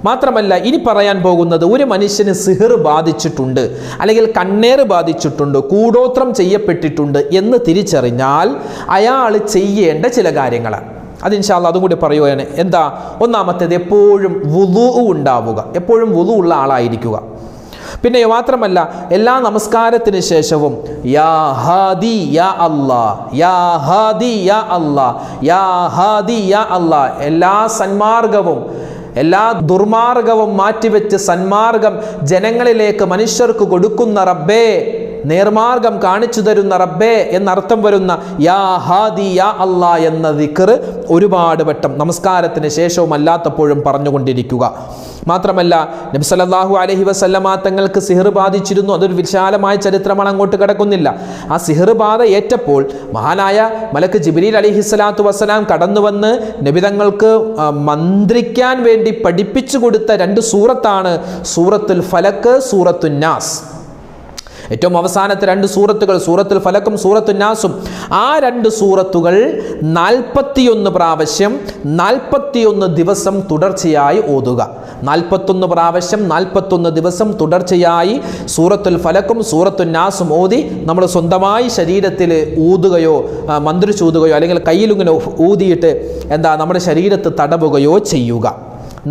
മാത്രമല്ല ഇനി പറയാൻ പോകുന്നത്, ഒരു മനുഷ്യന് സിഹ്ർ ബാധിച്ചിട്ടുണ്ട്, അല്ലെങ്കിൽ കണ്ണേറ് ബാധിച്ചിട്ടുണ്ട്, കൂടോത്രം ചെയ്യപ്പെട്ടിട്ടുണ്ട് എന്ന് തിരിച്ചറിഞ്ഞാൽ അയാൾ ചെയ്യേണ്ട ചില കാര്യങ്ങളാണ്. അത് ഇൻഷാ അല്ലാഹ് അതും കൂടി പറയുകയാണ്. എന്താ? ഒന്നാമത്തേത്, എപ്പോഴും വുളു ഉണ്ടാവുക, എപ്പോഴും വുളു ഉള്ള ആളായിരിക്കുക. പിന്നെ മാത്രമല്ല എല്ലാ നമസ്കാരത്തിന് ശേഷവും യാ ഹാദി യാ അല്ലാ, യാ ഹാദി യാ അല്ലാ, യാ ഹാദി യാ അല്ലാ, എല്ലാ സന്മാർഗവും എല്ലാ ദുർമാർഗവും മാറ്റിവെച്ച് സന്മാർഗം ജനങ്ങളിലേക്ക് മനുഷ്യർക്ക് കൊടുക്കുന്ന റബ്ബേ, നേർമാർഗം കാണിച്ചു തരുന്ന റബ്ബേ എന്നർത്ഥം വരുന്ന യാ ഹാദി യാ അല്ലാ എന്ന ദിക്ർ ഒരുപാട് വട്ടം നമസ്കാരത്തിന് ശേഷവും അല്ലാത്തപ്പോഴും പറഞ്ഞുകൊണ്ടിരിക്കുക. മാത്രമല്ല നബി സല്ലല്ലാഹു അലൈഹി വസല്ലമ തങ്ങൾക്ക് സിഹർ ബാധിച്ചിരുന്നു. അതൊരു വിശാലമായ ചരിത്രമാണ്, അങ്ങോട്ട് കിടക്കുന്നില്ല. ആ സിഹർ ബാധ ഏറ്റപ്പോൾ മഹാനായ മലക്ക് ജിബ്രീൽ അലൈഹിസ്സലാത്തു വസ്സലാം കടന്നു വന്ന് നബി തങ്ങൾക്ക് മന്ത്രിക്കാൻ വേണ്ടി പഠിപ്പിച്ചു കൊടുത്ത 2 സൂറത്താണ് സൂറത്തുൽ ഫലക്ക്, സൂറത്തുൻ നാസ്. ഏറ്റവും അവസാനത്തെ 2 സൂറത്തുകൾ സൂറത്തുൽ ഫലക്കും സൂറത്തുൻ നാസും. ആ 2 സൂറത്തുകൾ 41 പ്രാവശ്യം 41 ദിവസം തുടർച്ചയായി ഓതുക. 41 പ്രാവശ്യം 41 ദിവസം തുടർച്ചയായി സൂറത്തുൽ ഫലക്കും സൂറത്തുൻ നാസും ഓതി നമ്മൾ സ്വന്തമായി ശരീരത്തിൽ ഊതുകയോ മന്ത്രിച്ചൂതുകയോ അല്ലെങ്കിൽ കയ്യിലിങ്ങനെ ഊതിയിട്ട് നമ്മുടെ ശരീരത്ത് തടവുകയോ ചെയ്യുക.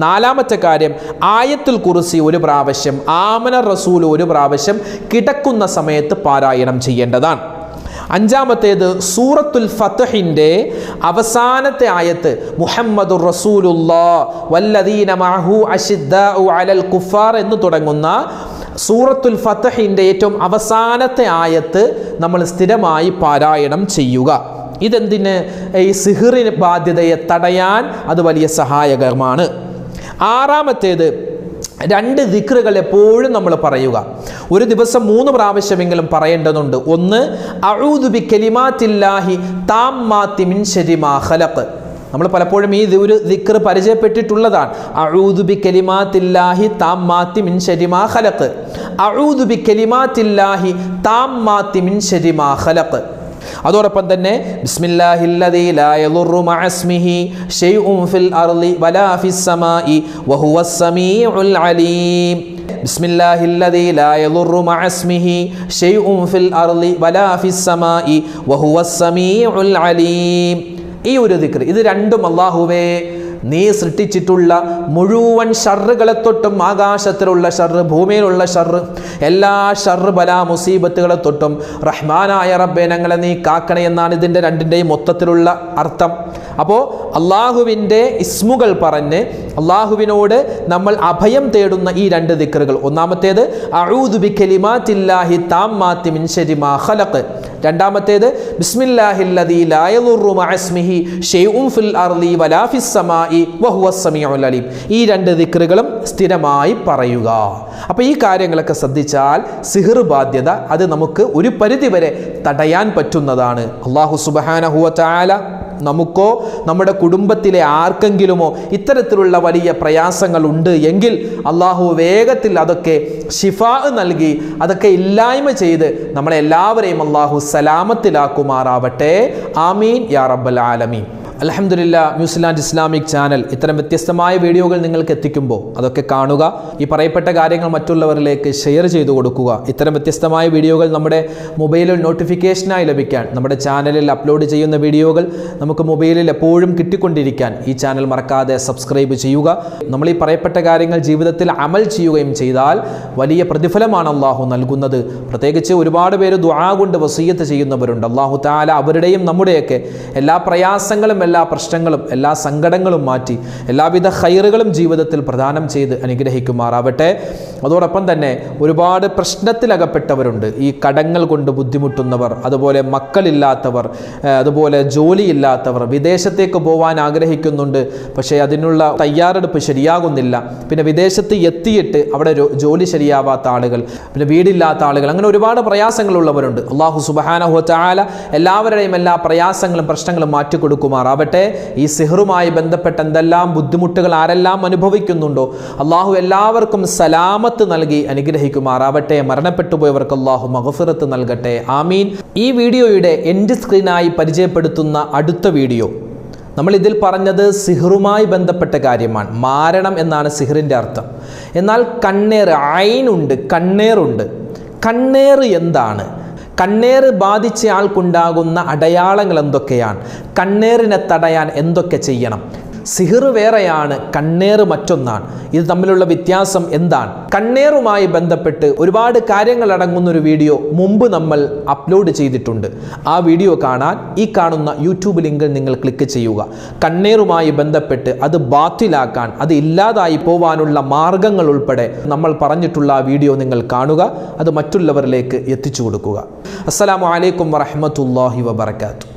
4ാമത്തെ കാര്യം, ആയത്തുൽ കുർസി 1 പ്രാവശ്യം, ആമന റസൂൽ 1 പ്രാവശ്യം കിടക്കുന്ന സമയത്ത് പാരായണം ചെയ്യേണ്ടതാണ്. 5ാമത്തേത് സൂറത്തുൽ ഫത്ഹിന്റെ അവസാനത്തെ ആയത്ത് മുഹമ്മദുർ റസൂലുള്ളാഹ് വല്ലദീന മഅഹു അശിദ്ദാഉ അലൽ കുഫാർ എന്ന് തുടങ്ങുന്ന സൂറത്തുൽ ഫത്ഹിന്റെ ഏറ്റവും അവസാനത്തെ ആയത്ത് നമ്മൾ സ്ഥിരമായി പാരായണം ചെയ്യുക. ഇതെന്തിന്? ഈ സിഹ്റിന് ബാധ്യതയെ തടയാൻ അത് വലിയ സഹായകരമാണ്. 6ാമത്തേത് 2 ദിക്റുകൾ എപ്പോഴും നമ്മൾ പറയുക. ഒരു ദിവസം 3 പ്രാവശ്യമെങ്കിലും പറയേണ്ടതുണ്ട്. 1 അഊദു ബികലിമാത്തില്ലാഹി താമ്മാത്തി മിൻ ശർരി മാ ഖലഖ്. നമ്മൾ പലപ്പോഴും ഈ ഒരു ദിക്ർ പരിചയപ്പെട്ടിട്ടുള്ളതാണ്. അഊദു ബികലിമാത്തില്ലാഹി താമ്മാത്തി മിൻ ശർരി മാ ഖലഖ്. അഊദു ബികലിമാത്തില്ലാഹി താമ്മാത്തി മിൻ ശർരി മാ ഖലഖ്. അതോടൊപ്പം തന്നെ ബിസ്മില്ലാഹില്ലദീ ലാ യദുറു മഅസ്മിഹി ശൈഉൻ ഫിൽ അർളി വലാ ഫിസ് സമാഇ വഹുവസ് സമീഉൽ അലീം. ബിസ്മില്ലാഹില്ലദീ ലാ യദുറു മഅസ്മിഹി ശൈഉൻ ഫിൽ അർളി വലാ ഫിസ് സമാഇ വഹുവസ് സമീഉൽ അലീം. ഈ ഒരു ദിക്ർ, ഇത് രണ്ടും അല്ലാഹുവേ നീ സൃഷ്ടിച്ചിട്ടുള്ള മുഴുവൻ ഷർറുകളെ തൊട്ടും, ആകാശത്തിലുള്ള ഷർറ്, ഭൂമിയിലുള്ള ഷർറ്, എല്ലാ ഷർറ് ബലാ മുസീബത്തുകളെ തൊട്ടും റഹ്മാനായ റബ്ബേ ഞങ്ങളെ നീ കാക്കണേ എന്നാണ് ഇതിൻ്റെ രണ്ടിൻ്റെയും മൊത്തത്തിലുള്ള അർത്ഥം. അപ്പോൾ അള്ളാഹുവിൻ്റെ ഇസ്മുകൾ പറഞ്ഞ് അള്ളാഹുവിനോട് നമ്മൾ അഭയം തേടുന്ന ഈ 2 ദിക്റുകൾ. 1ാമത്തേത് അഊദു ബികലിമാത്തില്ലാഹി താമ്മാത്തി മിൻ ശർരി മാ ഖലഖ്. 2ാമത്തേത് ബിസ്മില്ലാഹില്ലദീ ലാ യദുറു മഅസ്മിഹി ശൈഉൻ ഫിൽ അർളി വലാ ഫിസ് സമാഇ വഹുവസ് സമീഉൽ അലീം. ഈ 2 ദിക്റുകളും സ്ഥിരമായി പറയുക. അപ്പോൾ ഈ കാര്യങ്ങളൊക്കെ ശ്രദ്ധിച്ചാൽ സിഹ്ർ ബാധ്യത അത് നമുക്ക് ഒരു പരിധിവരെ തടയാൻ പറ്റുന്നതാണ്. അല്ലാഹു സുബ്ഹാനഹു വ തആല നമുക്കോ നമ്മുടെ കുടുംബത്തിലെ ആർക്കെങ്കിലുമോ ഇത്തരത്തിലുള്ള വലിയ പ്രയാസങ്ങൾ ഉണ്ട് എങ്കിൽ അള്ളാഹു വേഗത്തിൽ അതൊക്കെ ശിഫാ നൽകി അതൊക്കെ ഇല്ലായ്മ ചെയ്ത് നമ്മളെല്ലാവരെയും അള്ളാഹു സലാമത്തിലാക്കുമാറാവട്ടെ. ആമീൻ യാ റബ്ബൽ ആലമീൻ. അൽഹംദുലില്ലാ, ന്യൂസിലാൻഡ് ഇസ്ലാമിക് ചാനൽ ഇത്തരം വ്യത്യസ്തമായ വീഡിയോകൾ നിങ്ങൾക്ക് എത്തിക്കുമ്പോൾ അതൊക്കെ കാണുക. ഈ പറയപ്പെട്ട കാര്യങ്ങൾ മറ്റുള്ളവരിലേക്ക് ഷെയർ ചെയ്തു കൊടുക്കുക. ഇത്തരം വ്യത്യസ്തമായ വീഡിയോകൾ നമ്മുടെ മൊബൈലിൽ നോട്ടിഫിക്കേഷനായി ലഭിക്കാൻ, നമ്മുടെ ചാനലിൽ അപ്ലോഡ് ചെയ്യുന്ന വീഡിയോകൾ നമുക്ക് മൊബൈലിൽ എപ്പോഴും കിട്ടിക്കൊണ്ടിരിക്കാൻ ഈ ചാനൽ മറക്കാതെ സബ്സ്ക്രൈബ് ചെയ്യുക. നമ്മൾ ഈ പറയപ്പെട്ട കാര്യങ്ങൾ ജീവിതത്തിൽ അമൽ ചെയ്യുകയും ചെയ്താൽ വലിയ പ്രതിഫലമാണ് അള്ളാഹു നൽകുന്നത്. പ്രത്യേകിച്ച് ഒരുപാട് പേര് ദുആ കൊണ്ട് വസിയ്യത്ത് ചെയ്യുന്നവരുണ്ട്. അള്ളാഹു തആല അവരുടെയും നമ്മുടെയൊക്കെ എല്ലാ പ്രയാസങ്ങളും എല്ലാ പ്രശ്നങ്ങളും എല്ലാ സങ്കടങ്ങളും മാറ്റി എല്ലാവിധ ഖൈറുകളും ജീവിതത്തിൽ പ്രദാനം ചെയ്ത് അനുഗ്രഹിക്കുമാറാവട്ടെ. അതോടൊപ്പം തന്നെ ഒരുപാട് പ്രശ്നത്തിലകപ്പെട്ടവരുണ്ട്. ഈ കടങ്ങൾ കൊണ്ട് ബുദ്ധിമുട്ടുന്നവർ, അതുപോലെ മക്കളില്ലാത്തവർ, അതുപോലെ ജോലിയില്ലാത്തവർ, വിദേശത്തേക്ക് പോകാൻ ആഗ്രഹിക്കുന്നുണ്ട് പക്ഷേ അതിനുള്ള തയ്യാറെടുപ്പ് ശരിയാകുന്നില്ല, പിന്നെ വിദേശത്ത് എത്തിയിട്ട് അവിടെ ജോലി ശരിയാവാത്ത ആളുകൾ, പിന്നെ വീടില്ലാത്ത ആളുകൾ, അങ്ങനെ ഒരുപാട് പ്രയാസങ്ങളുള്ളവരുണ്ട്. അല്ലാഹു സുബ്ഹാനഹു വ തആല എല്ലാവരുടെയും എല്ലാ പ്രയാസങ്ങളും പ്രശ്നങ്ങളും മാറ്റിക്കൊടുക്കുമാറാവട്ടെ. ഈ സിഹ്റുമായി ബന്ധപ്പെട്ട എന്തെല്ലാം ബുദ്ധിമുട്ടുകൾ ആരെല്ലാം അനുഭവിക്കുന്നുണ്ടോ അള്ളാഹു എല്ലാവർക്കും സലാമത്ത് നൽകി അനുഗ്രഹിക്കുമാറാവട്ടെ. മരണപ്പെട്ടു പോയവർക്ക് അള്ളാഹു മഗ്ഫിറത്ത് നൽകട്ടെ. ആമീൻ. ഈ വീഡിയോയുടെ എൻഡ് സ്ക്രീനായി പരിചയപ്പെടുത്തുന്ന അടുത്ത വീഡിയോ നമ്മൾ ഇതിൽ പറഞ്ഞത് സിഹ്റുമായി ബന്ധപ്പെട്ട കാര്യമാണ്. മാരണം എന്നാണ് സിഹ്റിൻ്റെ അർത്ഥം. എന്നാൽ കണ്ണേർ, ഐനുണ്ട്, കണ്ണേറുണ്ട്. കണ്ണേർ എന്താണ്? കണ്ണേറ് ബാധിച്ച ആൾക്കുണ്ടാകുന്ന അടയാളങ്ങൾ എന്തൊക്കെയാണ്? കണ്ണേറിനെ തടയാൻ എന്തൊക്കെ ചെയ്യണം? സിഹിർ വേറെയാണ്, കണ്ണേറ് മറ്റൊന്നാണ്. ഇത് തമ്മിലുള്ള വ്യത്യാസം എന്താണ്? കണ്ണേറുമായി ബന്ധപ്പെട്ട് ഒരുപാട് കാര്യങ്ങൾ അടങ്ങുന്ന ഒരു വീഡിയോ മുമ്പ് നമ്മൾ അപ്ലോഡ് ചെയ്തിട്ടുണ്ട്. ആ വീഡിയോ കാണാൻ ഈ കാണുന്ന യൂട്യൂബ് ലിങ്കിൽ നിങ്ങൾ ക്ലിക്ക് ചെയ്യുക. കണ്ണേറുമായി ബന്ധപ്പെട്ട് അത് ബാത്തിലാക്കാൻ, അത് ഇല്ലാതായി പോവാനുള്ള മാർഗങ്ങൾ ഉൾപ്പെടെ നമ്മൾ പറഞ്ഞിട്ടുള്ള ആ വീഡിയോ നിങ്ങൾ കാണുക, അത് മറ്റുള്ളവരിലേക്ക് എത്തിച്ചു കൊടുക്കുക. അസ്സലാമു അലൈക്കും വറഹ്മത്തുള്ളാഹി വബറകാതുഹു.